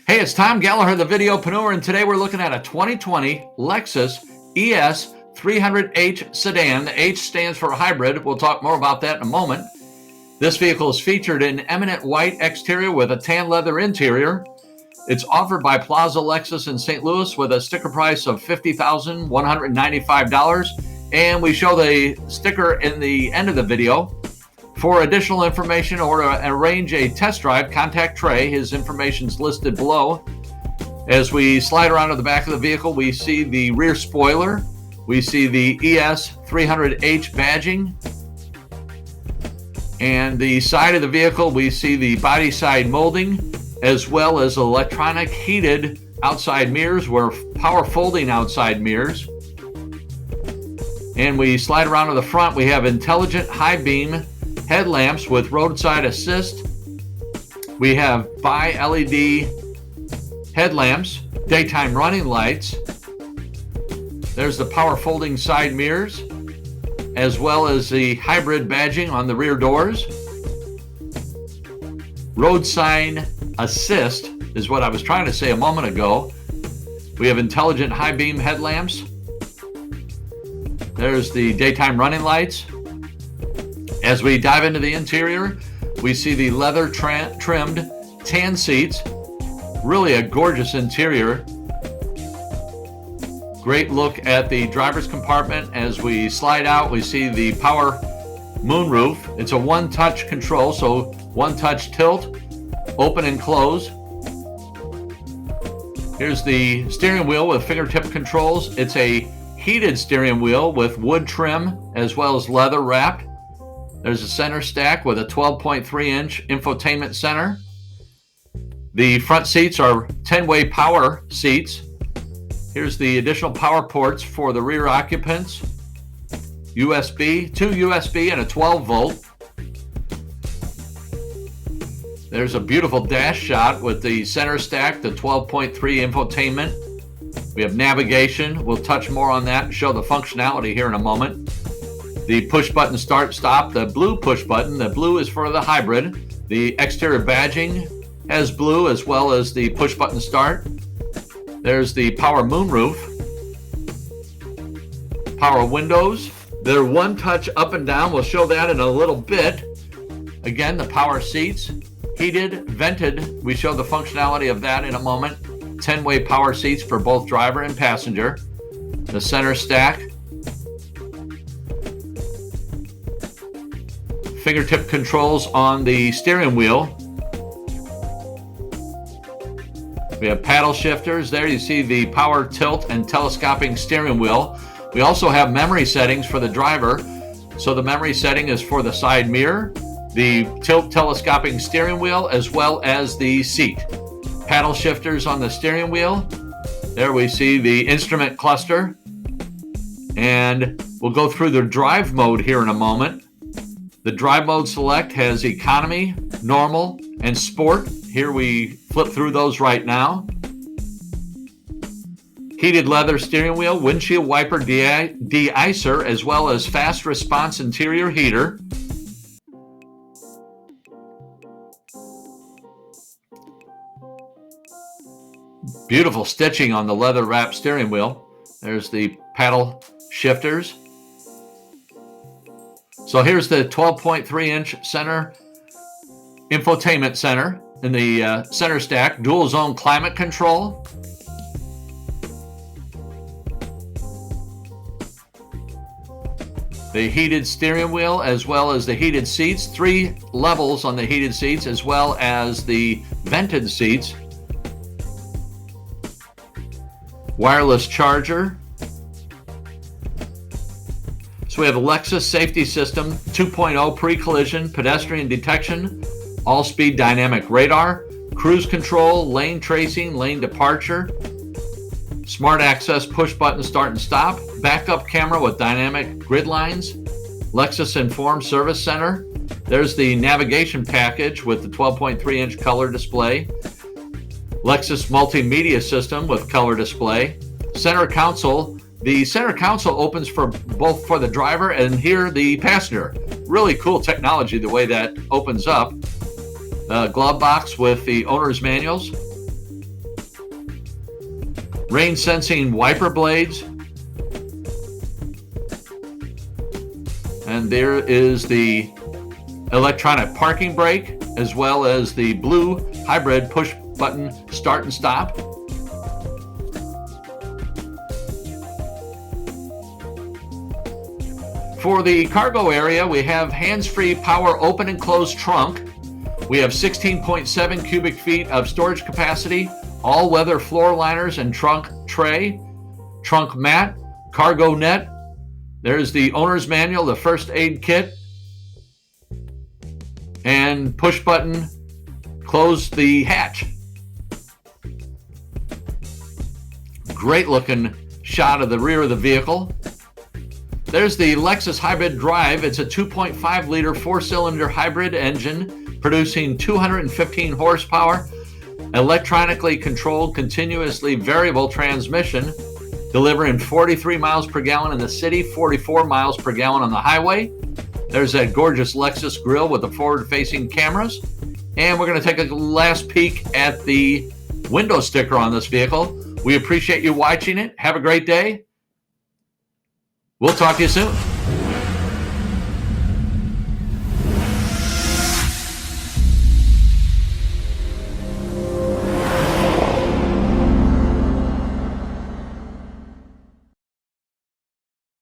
Hey, it's Tom Gallagher, the Videopreneur, and today we're looking at a 2020 Lexus ES 300h Sedan. The H stands for hybrid. We'll talk more about that in a moment. This vehicle is featured in Eminent white exterior with a tan leather interior. It's offered by Plaza Lexus in St. Louis with a sticker price of $50,195. And we show the sticker in the end of the video. For additional information or to arrange a test drive, contact Trey. His information is listed below. As we slide around to the back of the vehicle, we see the rear spoiler. We see the ES 300h badging. And the side of the vehicle, we see the body side molding, as well as electronic heated outside mirrors, or power folding outside mirrors. And we slide around to the front, we have intelligent high beam headlamps with roadside assist. We have bi-LED headlamps, daytime running lights. There's the power folding side mirrors, as well as the hybrid badging on the rear doors. Roadside assist is what I was trying to say a moment ago. We have intelligent high beam headlamps. There's the daytime running lights. As we dive into the interior, we see the leather trimmed tan seats. Really a gorgeous interior. Great look at the driver's compartment. As we slide out, we see the power moonroof. It's a one-touch control, so one-touch tilt, open and close. Here's the steering wheel with fingertip controls. It's a heated steering wheel with wood trim as well as leather wrapped. There's a center stack with a 12.3-inch infotainment center. The front seats are 10-way power seats. Here's the additional power ports for the rear occupants. USB, 2 USB and a 12-volt. There's a beautiful dash shot with the center stack, the 12.3 infotainment. We have navigation. We'll touch more on that and show the functionality here in a moment. The push button start stop, the blue push button. The blue is for the hybrid. The exterior badging has blue as well as the push button start. There's the power moonroof. Power windows. They're one touch up and down. We'll show that in a little bit. Again, the power seats. Heated, vented. We show the functionality of that in a moment. 10-way power seats for both driver and passenger. The center stack. Fingertip controls on the steering wheel. We have paddle shifters. There you see the power tilt and telescoping steering wheel. We also have memory settings for the driver. So the memory setting is for the side mirror, the tilt telescoping steering wheel, as well as the seat. Paddle shifters on the steering wheel. There we see the instrument cluster. And we'll go through the drive mode here in a moment. The drive mode select has economy, normal, and sport. Here we flip through those right now. Heated leather steering wheel, windshield wiper deicer, as well as fast response interior heater. Beautiful stitching on the leather wrapped steering wheel. There's the paddle shifters. So here's the 12.3-inch center infotainment center in the center stack. Dual zone climate control. The heated steering wheel as well as the heated seats. 3 levels on the heated seats as well as the vented seats. Wireless charger. So we have a Lexus safety system 2.0 pre-collision, pedestrian detection, all-speed dynamic radar, cruise control, lane tracing, lane departure, smart access push button start and stop, backup camera with dynamic grid lines, Lexus Informed Service Center. There's the navigation package with the 12.3-inch color display, Lexus multimedia system with color display, center console. The center console opens for both for the driver and here the passenger. Really cool technology the way that opens up. Glove box with the owner's manuals. rain sensing wiper blades. And there is the electronic parking brake, as well as the blue hybrid push button start and stop. For the cargo area, we have hands-free power open and close trunk. We have 16.7 cubic feet of storage capacity, all-weather floor liners and trunk tray, trunk mat, cargo net. There's the owner's manual, the first aid kit, and push button close the hatch. Great looking shot of the rear of the vehicle. There's the Lexus Hybrid Drive. It's a 2.5 liter 4-cylinder hybrid engine producing 215 horsepower, electronically controlled, continuously variable transmission, delivering 43 miles per gallon in the city, 44 miles per gallon on the highway. There's that gorgeous Lexus grille with the forward-facing cameras. And we're going to take a last peek at the window sticker on this vehicle. We appreciate you watching it. Have a great day. We'll talk to you soon.